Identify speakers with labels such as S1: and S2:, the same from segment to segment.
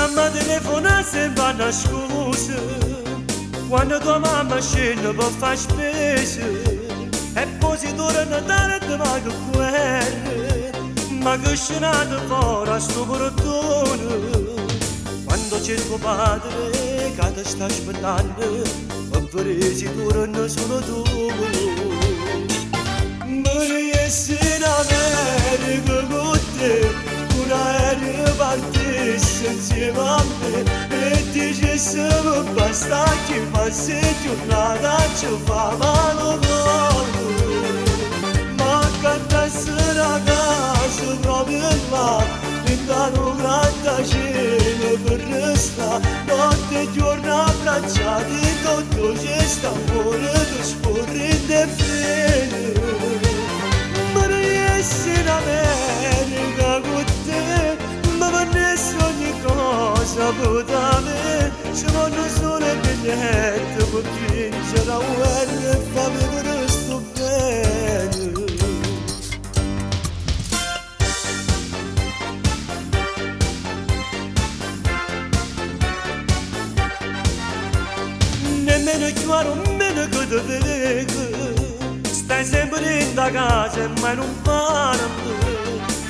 S1: Mamma telefonasse va nascosa quando tua mamma scende per fare spese e poi si torna tardi ma che guerra ma che scenata fuori a sto portone quando c'è tuo padre che ti sta aspettando e per si torna solo tu Maria in America con te un aereo partisse insieme a me e dicessimo basta che passi giornata ci fa male ma cantasse la casa proprio là intanto un grattacielo per restare notte e giorno abbracciati tutto c'è sta amore che scorre de bene in America con te ma vanesse ogni cosa da me ci voglio solo il biglietto per vincere la guerra e fammi per sto bene nemmeno chiaro meno che te vedo stai sempre in da casa e mai non parlo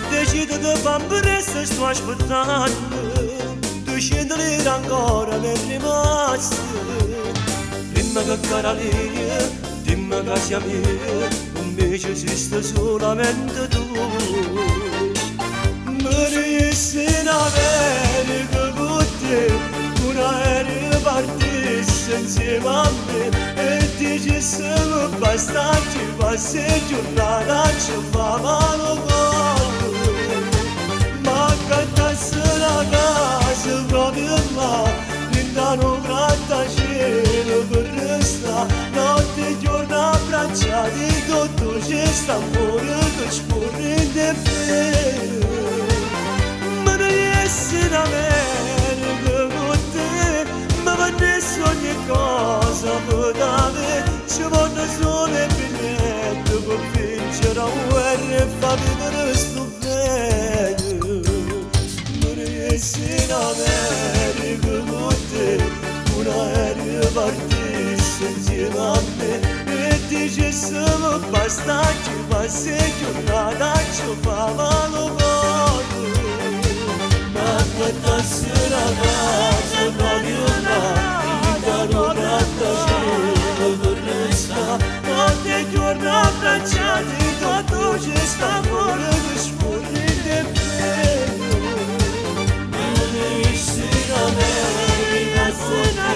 S1: decido di fare presto sto aspettando tu scendere ancora per rimasto prima che Carolina dimmi che siamo io invece esiste solamente tu morisse in America con te un aereo partisse insieme a me e dicessimo basta ci passi giornata ci fa male ma cantasse la casa proprio là intanto un grattacielo per restare notte e giorno abbracciati tutto c'è sta amore che scorre de bene ma non in America con te ma vanesse ogni cosa da me ci voglio solo il biglietto per vincere la guerra e fammi per sto bene morisse in America con te un aereo partisse insieme a me e dicessimo basta che passi giornata ci fa male ma cantasse la casa proprio là intanto grattacielo per restare notte e giorno abbracciati tutto c'è sta amore che scorre de bene morisse in America con te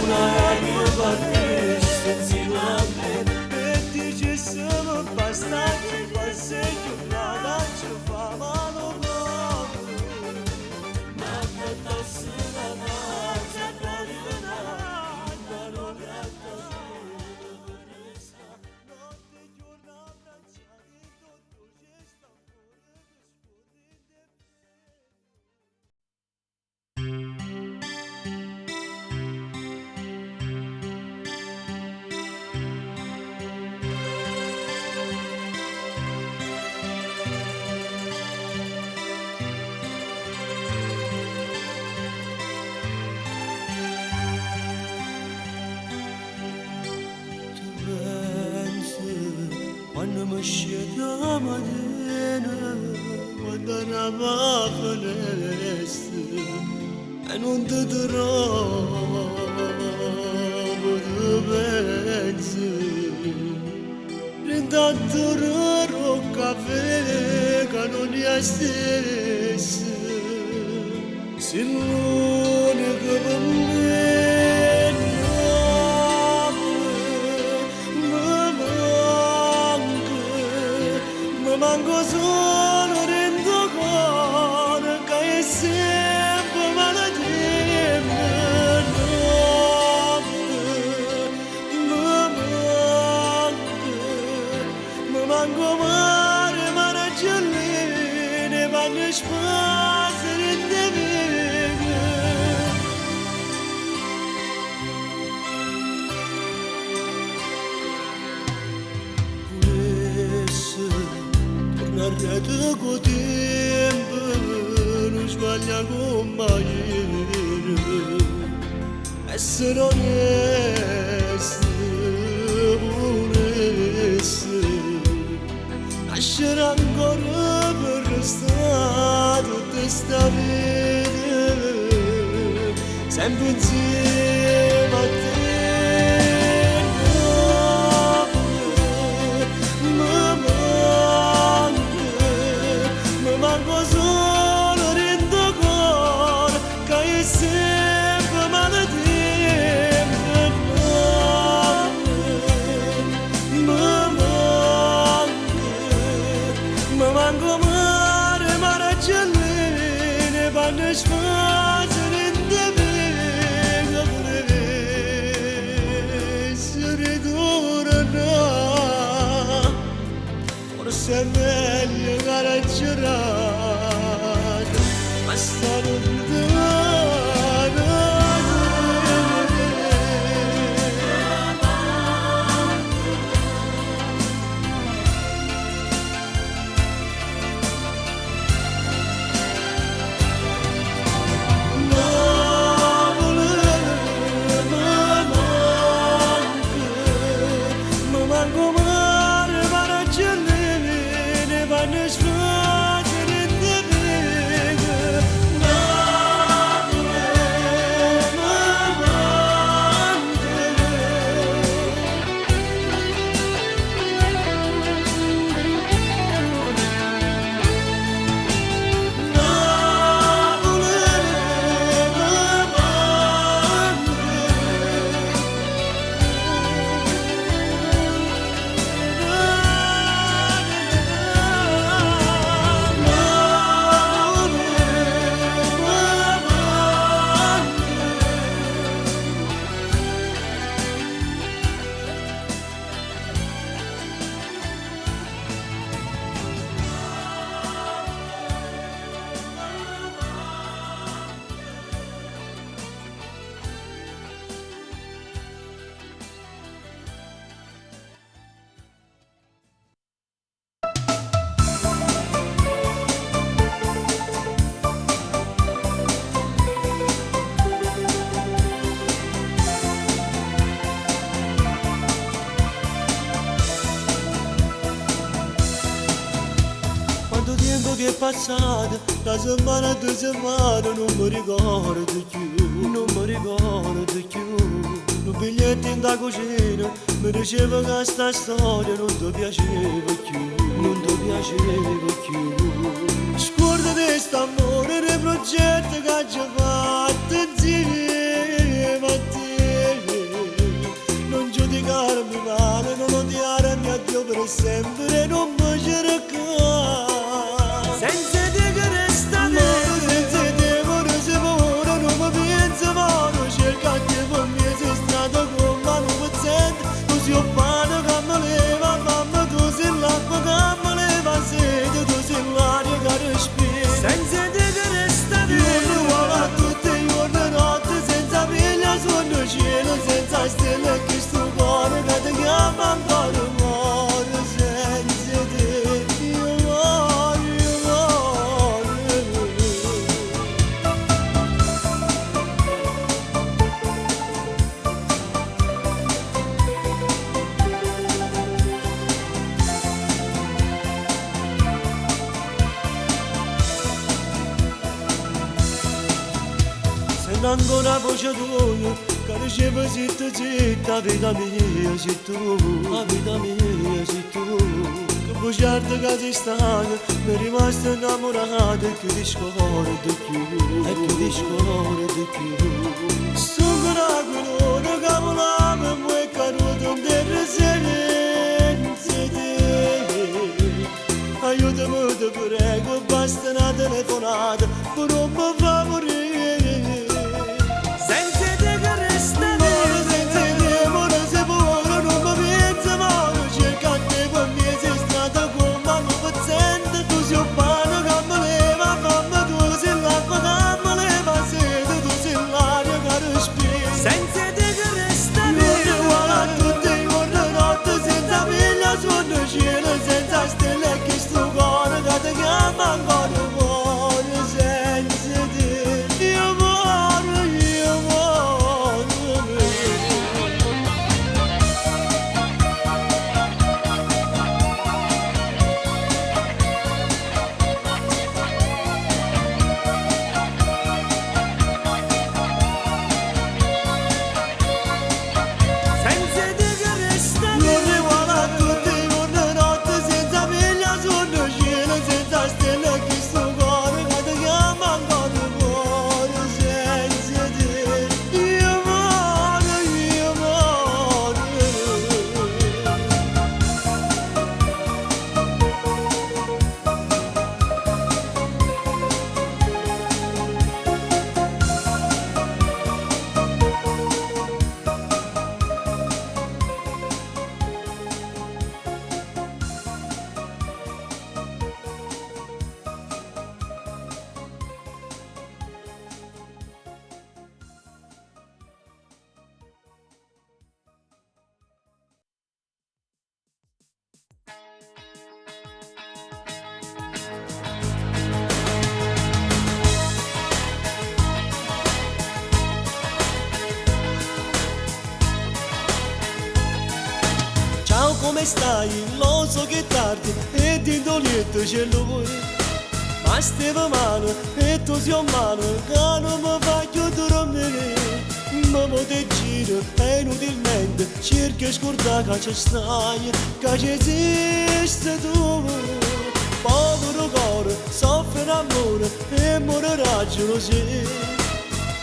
S1: un aereo partisse insieme a me e dicessimo basta che passi giornata ci fa male ma cantasse la casa proprio là intanto grattacielo per restare notte e giorno abbracciati tutto c'è sta amore che scorre de quando mi scende la mattina quando andiamo a finestra e non ti trovo tu pensi intanto raro caffè che non è stesso se l'unico per me manco solo rendo conto che è sempre maledetto mi manco mare ma raggiungere ma ne spazio rende vita volesse tornare con tempo sbaglia come ieri. Essere onesti volesse, nascere ancora per restare tutta sta vita, sempre insieme a te. Mi manco solo rendo cuore che è sempre maledetto. Mi manco mare, mare gelline, panne spazio rende vega pure se ritorna. Forse è meglio caraccerare, ma sta lontano. Mi manco mare, mare gelline, panne spazio rende vega. Quanto tempo che è passato, da settimana a 2 settimane, non mi ricordo più, non mi ricordo più. Un biglietto in da cucina mi diceva che sta storia non ti piaceva più, non ti piaceva più. Scorda di st'amore, dei progetti che hai già fatto insieme a te. Non giudicarmi male, non odiarmi addio per sempre, non mi cercare. Senza te che resta te, senza te vorrei se ora non mi penso vado, cerca te per me sei stato come non mi sento, tu sei un pane che mi leva, mamma tu sei l'acqua che mi leva sete, tu sei l'aria che respiro. Senza te che resta te, io vuole a tutte i giorni e notte, senza piglia sotto il cielo, senza stelle che sto cuore che ti chiama ancora amore, senza te io sento ancora voce tua che diceva zitta zitta, vita mia sei tu, la vita mia sei tu. Che bugiardo che sei stato, mi è rimasto innamorato e che ti scordo più, e che ti scordo più. Sto ancora colore che volava e mi è caduto in terra senza te. Aiutami ti prego, basta una telefonata per non mi fa morire. Senza te che resta te, senza te ora se ora non mi penso male, cerca te per me sei stata come non mi sento, tu sei un pane che mi leva, mamma tu sei l'acqua che mi leva sete, tu sei l'aria che respiro. Senza te che resta te, io vuole a tutte i giorni e notte, senza piglia sotto il cielo, senza stelle che sto cuore che ti chiama ancora amore, senza stai, lo so che è tardi e dentro letto c'è lui. Ma stava mano e tu sei mano che non mi fa più dormire. Ma te giro e inutilmente cerchi di scordare che ci stai, che ci esiste tu. Povero cuore, soffre d'amore e morirà gelosia.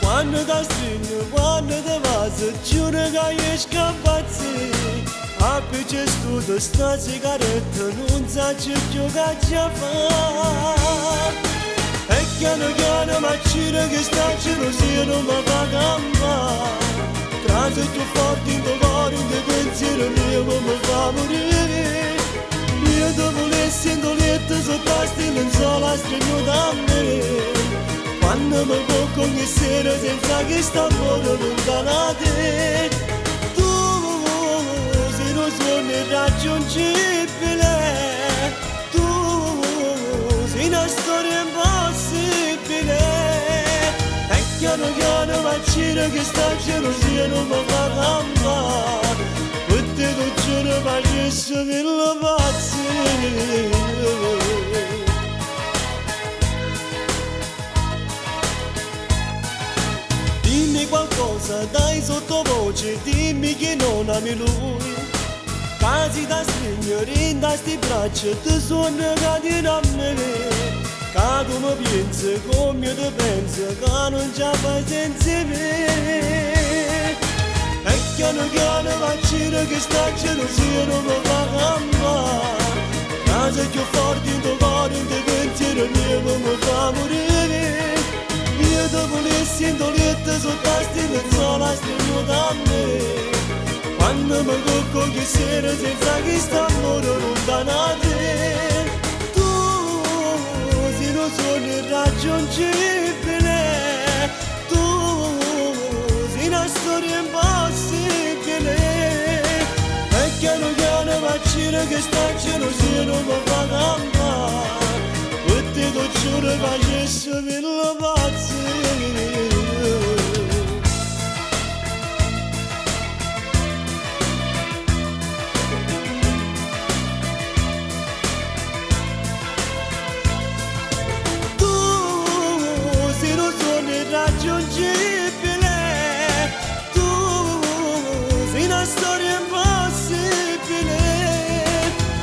S1: Quando ti stringo, quando ti passo, giuro che esco a impazzire. A qui c'è studio sta sigaretta, non sa più che già fa. E piano piano ma gira che sta gelosia non mi fa campare. Crasi più forti in tuo cuore, in tuo pensiero mio mi fa morire. Io ti volessi in tuo letto sotto la stella, in sola stringo da me. Quando mi tocco ogni sera senza che sta amore lontana da te. Tu sei un sogno irraggiungibile. Tu sei una storia impossibile. E piano piano ma gira che sta gelosia non mi fa campare. Per te tu giuro facessi mille pazzi. Dimmi qualcosa, dai sottovoce, dimmi che non ami lui. Casi da stringere in sti braccia, ti suona che a me. Che tu mi pensi, come ti pensi, che non ci fai senza me. E piano piano va gira che sta gelosia non mi fa campare. Casi più forti in tuo cuore, in tuo pensiero mio mi fa morire. Io ti volessi in tuo letto sotto la stella, in sola stringo da me. Quando mi tocco ogni sera senza che sta amore lontano da te. Tu sei un sogno irraggiungibile. Tu sei una storia impossibile. E piano piano ma gira che sta gelosia non mi fa campare. Per te tu giuro facessi mille pazzi. Irraggiungibile. Tu sei una storia impossibile.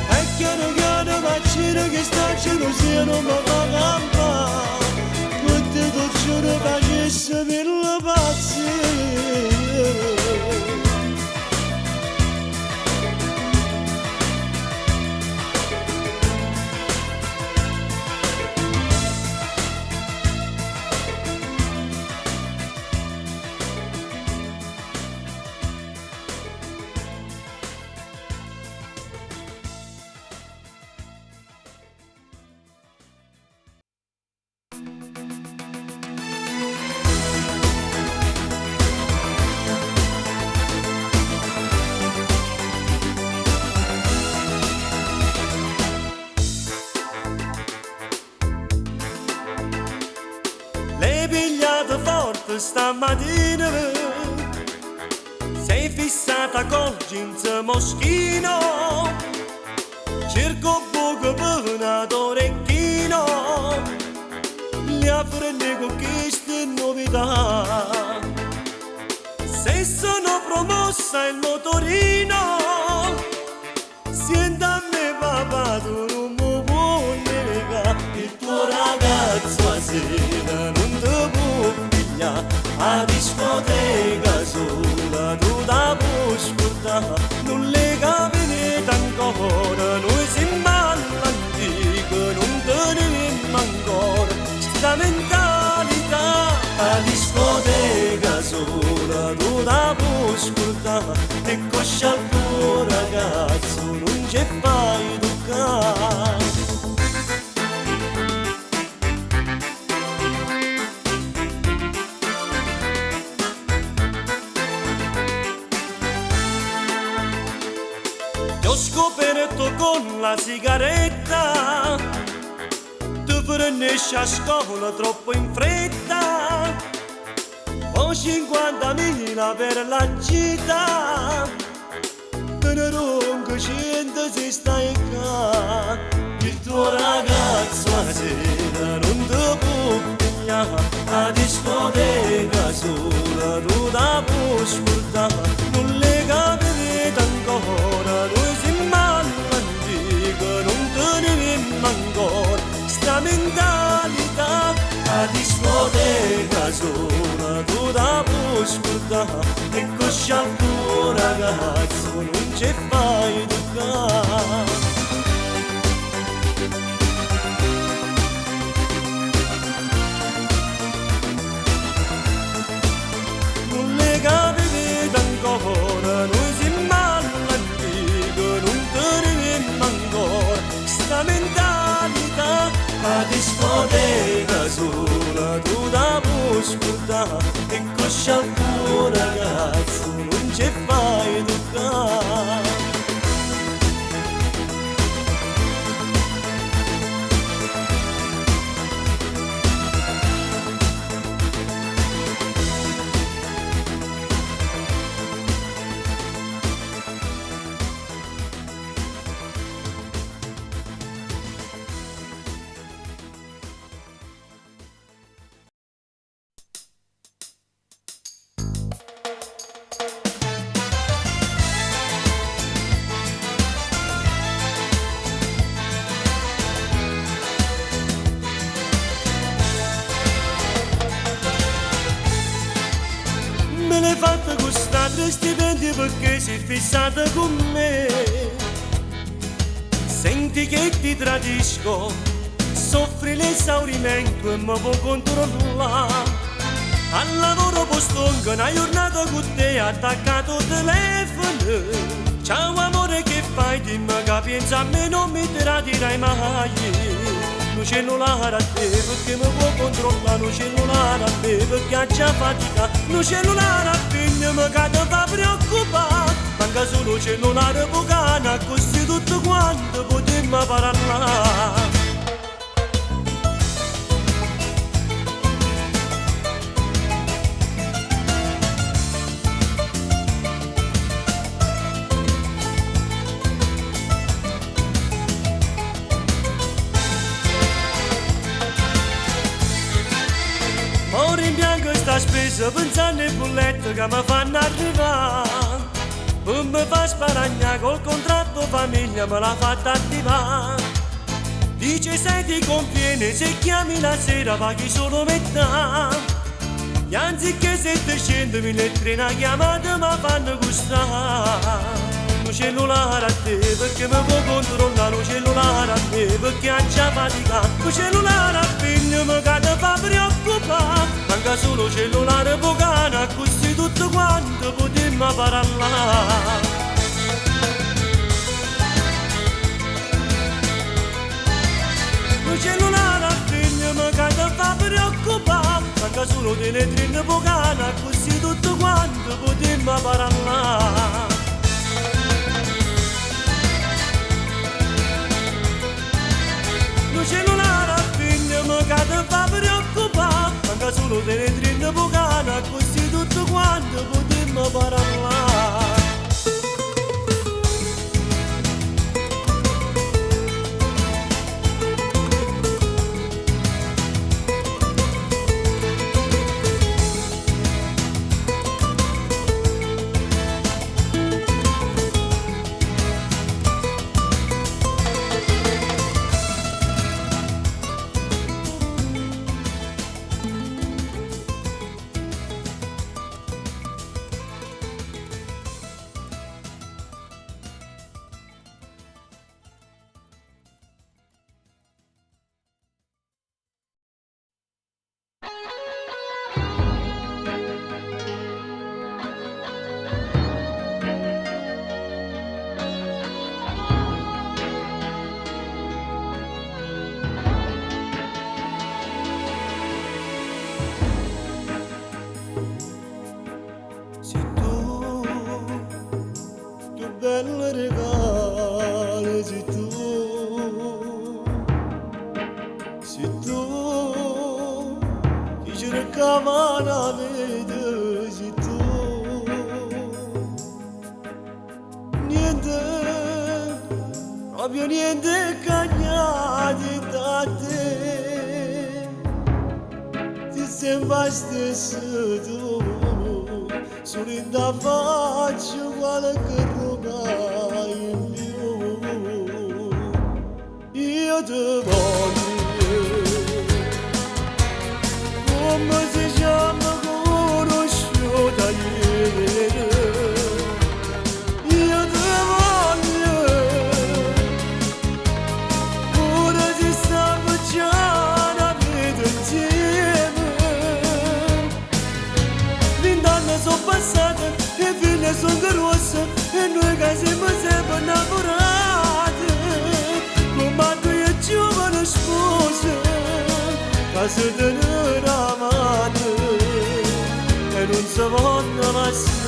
S1: E piano piano ma gira che sta gelosia non mi fa campare. Per te tu giuro facessi mille pazzi. Forte stamattina sei fissata col jeans moschino, cerco poco per d'orecchino, gli apprende con queste novità. Se sono promossa il motorino, senti a me papà tu non mi puoi negare, il tuo ragazzo a sera non ti può pigliare, a discoteca sola tu da puoi ascoltare, non le capite ancora, noi siamo all'antico, non teniamo ancora questa mentalità, a discoteca sola tu da puoi ascoltare, e coscia al tuo ragazzo non ci fai toccare. Ho scoperto con la sigaretta, tu finisci a scuola troppo in fretta, ho 50.000 per la città, lungo scende se stai qua. Il tuo ragazzo a sera non ti può pigliare, a discoteca sola tu da puoi scordare, non le capite ancora, noi siamo all'antica, non tenevamo ancora sta mentalità. A discoteca sola tu da puoi scordare, e così al tuo ragazzo non ci fai toccare. Capite ancora, noi siamo all'antica, non tenevamo ancora sta mentalità. A discoteca sola tu da puoi scordare, e così al tuo ragazzo non ci fai toccare. Me l'hai fatta costare stipendi perché sei fissata con me. Senti che ti tradisco, soffri l'esaurimento e mi può controllare. Al lavoro postongo una giornata con te attaccato al telefono. Ciao amore, che fai? Dimmi che pensa a me, non mi tradirai mai. Un cellulare a te perché mi può controllare, un cellulare a te perché ha già fatica, un cellulare a figlia mi che ti fa preoccupare, manca solo un cellulare bucana, così tutto quanto potremmo parlare. Ora in bianco sta spesa pensando ai bolletti che mi fanno arrivare. Per mi fa sparagnare col contratto famiglia me l'ha fatta attivare. Dice se ti conviene se chiami la sera paghi solo metà. E anziché 700 1.300 chiamate mi fanno costare. Un cellulare a te perché mi può controllare, un cellulare a te perché ha già fatica, un cellulare a figlio mi che ti fa preoccupare, manca solo cellulare bucana, così tutto quanto potremmo parlare. Un cellulare a figlio mi che ti fa preoccupare, manca solo teletrino bucana, così tutto quanto potremmo parlare. Un cellulare a figlio mi che ti fa preoccupare, manca solo teletrino bucana, così tutto quanto potremmo parlare. bel regalo se tu che cercava la vita se tu niente più niente cagnati da te, ti sembra stesso tu, solo in da faccia qualche roba in più, io ti voglio, come si chiama conosciuta ieri, io ti voglio, ora ci stiamo già una vita insieme, 20 anni sono passati e figlie sono grosse e noi che siamo sempre innamorati, come due giovani spose che si tengono la mano e non si vogliono lasciare.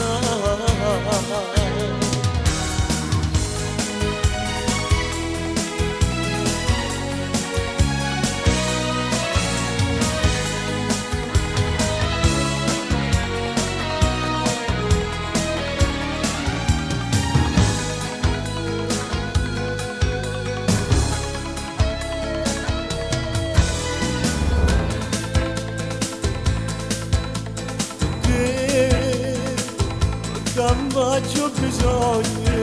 S1: Faccio bisogno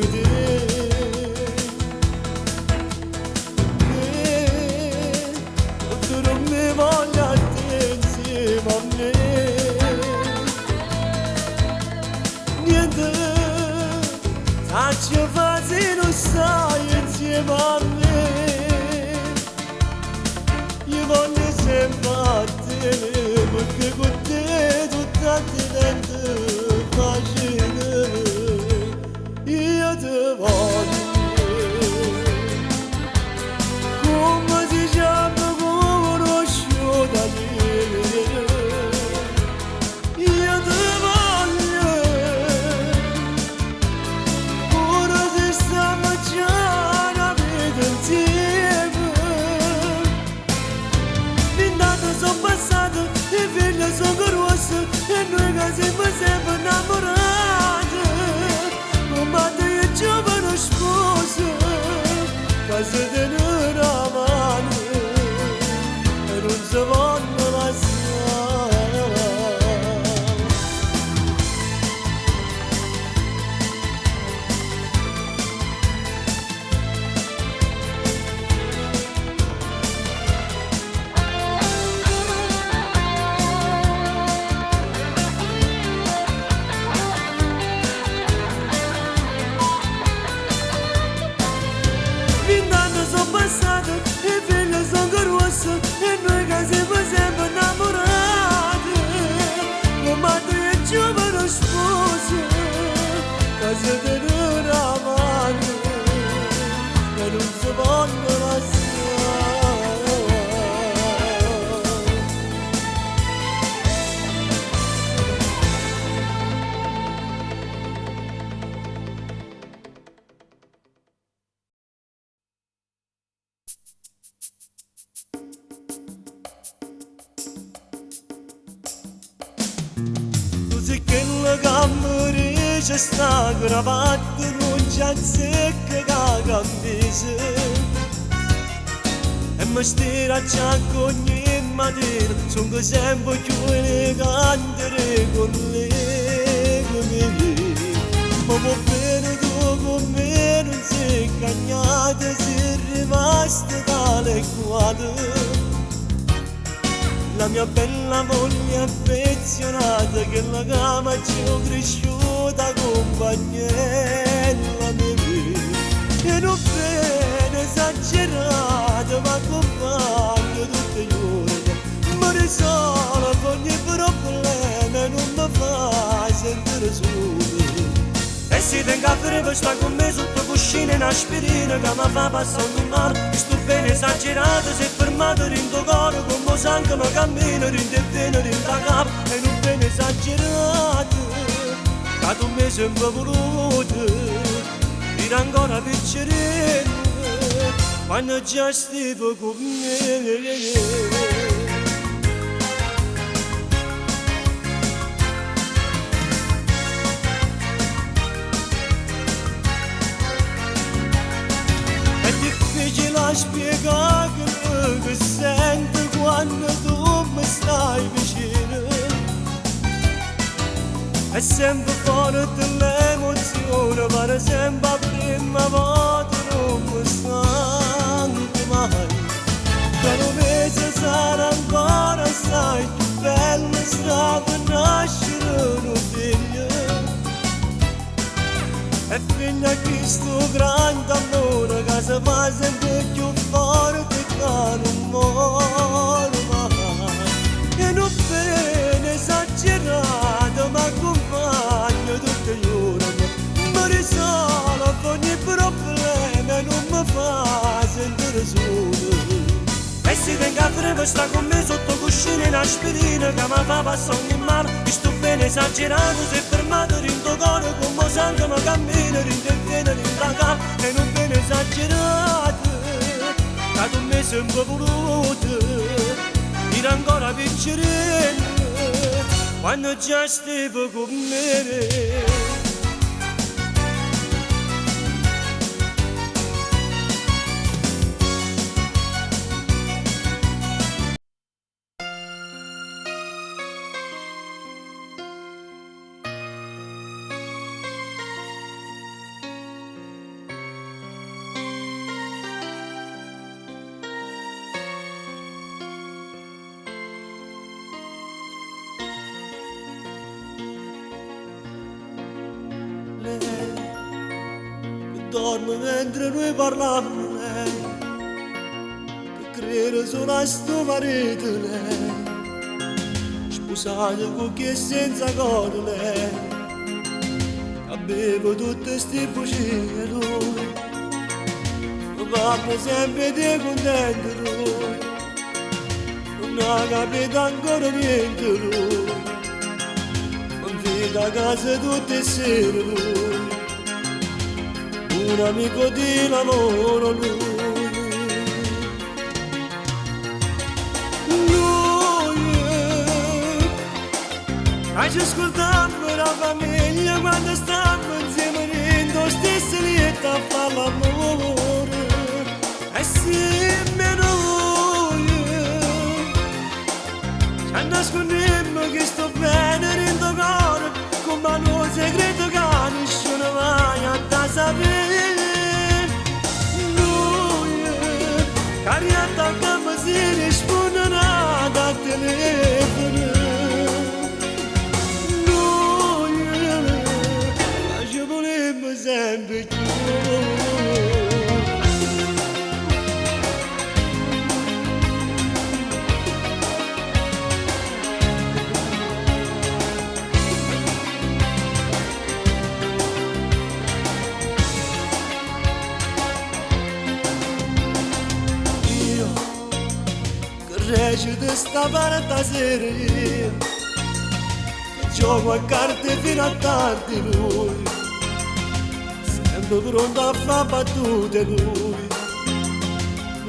S1: di te, tu non mi voglia te insieme a me, niente, faccio fare non stai insieme a me, io voglio sempre a te, perché con te tutta diventa facile, io ti voglio, come si chiama conosciuta ieri, io ti voglio, ora ci stiamo già una vita insieme, 20 anni sono passati e figlie sono grosse e noi che siamo sempre innamorati, come due giovani spose che si tengono la mano e non si vogliono lasciare. E figlie sono grosse e noi che siamo sempre innamorati, come due giovani spose che si tengono la mano e non si vogliono lasciare. C'è sta cravatta non c'è zecca che cambise e mi stira c'è ogni mattina sono sempre più elegante con lei come me, ma va bene tu con me non sei cagnata, sei rimasta tale e quale. La mia bella moglie affezionata che la cama ci ho cresciuta compagnella mia, e non bene esagerata ma compagno tutti i giorni, mi risolve ogni problema e non mi fa sentire solo. E si tenga freddo sta con me sotto cuscina in aspirina che mi fa passare un mare, sto bene esagerato, si è fermato in tuo cuore come sangue mi cammina, rinde bene, rinde capo e non bene esagerato, che tu mi sempre voluto, dire ancora piccerino, quando già stivo con me. a spiega che sento quando tu mi stai vicino. È sempre forte l'emozione, pare sempre la prima volta non mi stanco mai. Quando mese sarà ancora assai più bello, sta per nascere un figlio. E fino a questo grande amore che si fa sempre più forte che non muore mai. E non bene esagerato, ma accompagno tutte le ore. Mi risolvo ogni problema e non mi fa sentire solo. E si tenga a fare sta con me sotto cuscino in aspirina che mi fa passare ogni male. Mi sto bene esagerato, si è fermato in tuo cuore come sangue ma cammina, rinterviene l'indagato. E non bene esagerato, che tu mi sempre voluto, dire ancora piccerino, quando già stavi con me. Dorme mentre noi parliamo lei, che crede solo a sto marito lei, sposata con chi è senza corde lei, che beve tutte ste bugie lui, ma parla sempre di contento lui, non ha capito ancora niente lui, non vede a casa tutte le sere lui. Un amico di lavoro lui ci ascoltiamo la famiglia quando stiamo insieme rindo stessa lieta a fare l'amore e insieme noi ci nascondiamo che sto bene rindo cuore come un segreto che nessuno mai a sapere. Cariata che si risponde da telefono. Noi ci volemmo sempre più. Recito sta fantasia, gioco a carte fino a tardi lui, sempre pronto a fare battute lui,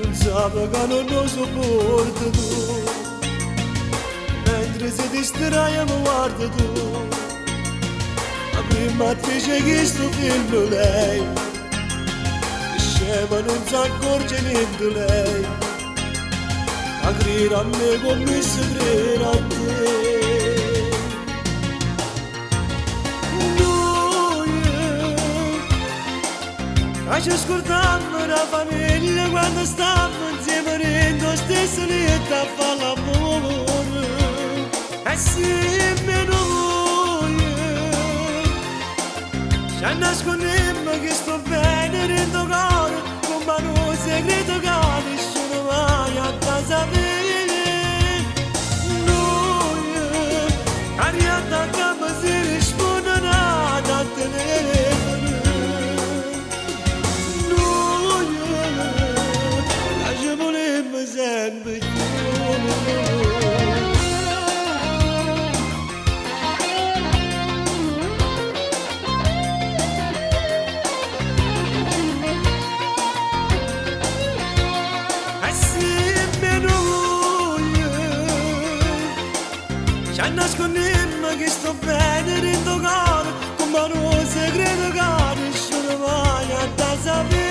S1: non sa che non lo sopporta tu, mentre si distrae mi guarda tu, ma prima fece questo film lei, che scema non si accorge niente lei. A credere a me come si crede a te. Noi ci ascoltiamo la famiglia quando stiamo insieme rindo stessa lieta a fare l'amore e insieme noi ci nascondiamo che sto bene rindo cuore come un segreto che nessuno mai a sapere. Noi cariata che si risponde da telefono. Noi ci volemmo sempre più. Ci nascondiamo che sto bene rindo cuore come un segreto che nessuno mai a sapere.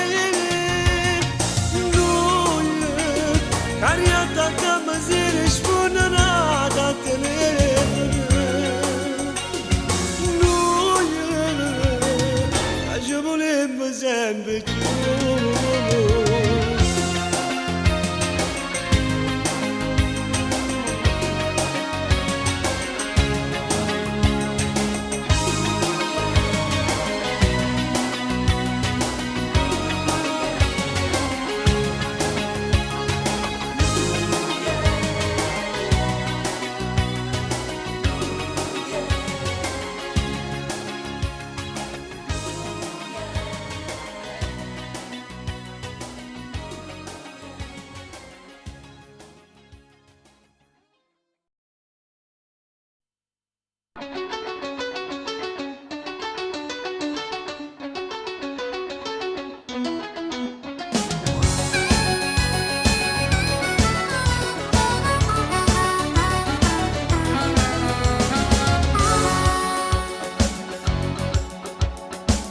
S1: Cariata ca măzire și până nada telefonă Nu e Ca je voulais me zembe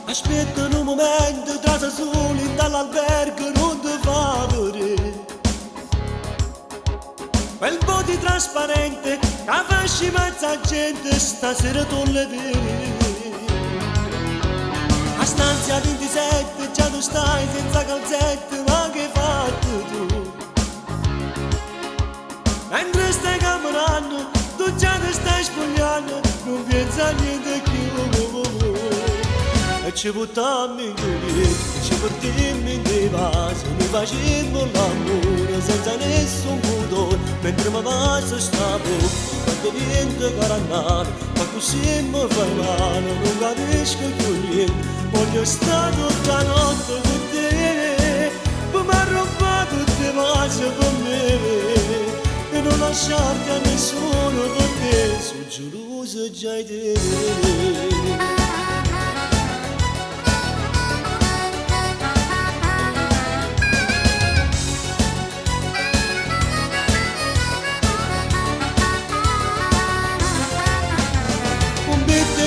S1: Aspetto un momento tra soli dall'albergo non ti fa vedere Quel po' di trasparente che fasci mezza gente stasera tu le vedi A stanza 27 già tu stai senza calzette ma che hai fatto tu Mentre stai camminando tu già ti stai spogliando non pensa a niente più E ci buttammo in due, ci portimmo in dei vasi Ne facemmo l'amore senza nessun pudore Mentre mi passa stavo, quando niente carannare Ma così mi fai male, non capisco più niente Voglio stare tutta la notte con te Poi mi arrabbiato tutte le pace per me E non lasciarti a nessuno perché sono geloso già di te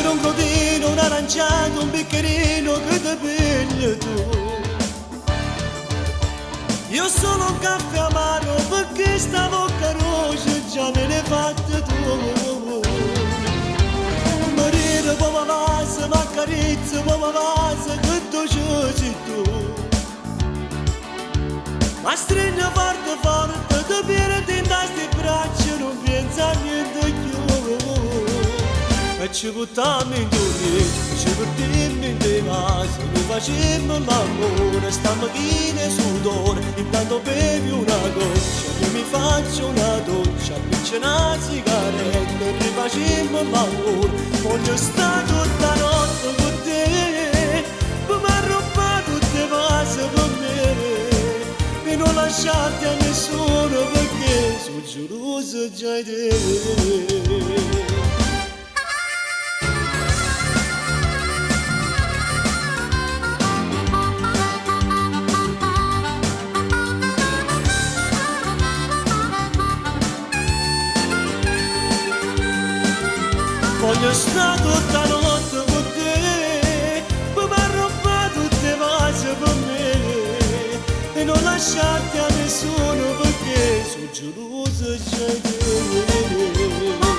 S1: Un codino, un aranciato, un bicchierino che ti pigli tu Io sono un caffè amaro perché sta bocca rossa già me l'hai fatta tu Morire come una vasa, ma carezza come una vasa che tu ci tu Ma stringe forte forte, ti piedi in tasti braccia, non pensa a niente più E ci buttammo in due, ci portimmo in dei vasi Ne facemmo l'amore, sta macchina sudore Intanto bevi una goccia, io mi faccio una doccia Appiccia una sigaretta e rifacemmo l'amore Voglio stare tutta la notte con te Poi mi arrabbiato tutte le cose per me E non lasciarti a nessuno perché sono geloso già di te Voglio stare tutta la notte con te Poi mi arrabbiato tutte le cose per me E non lasciarti a nessuno perché sono geloso già di te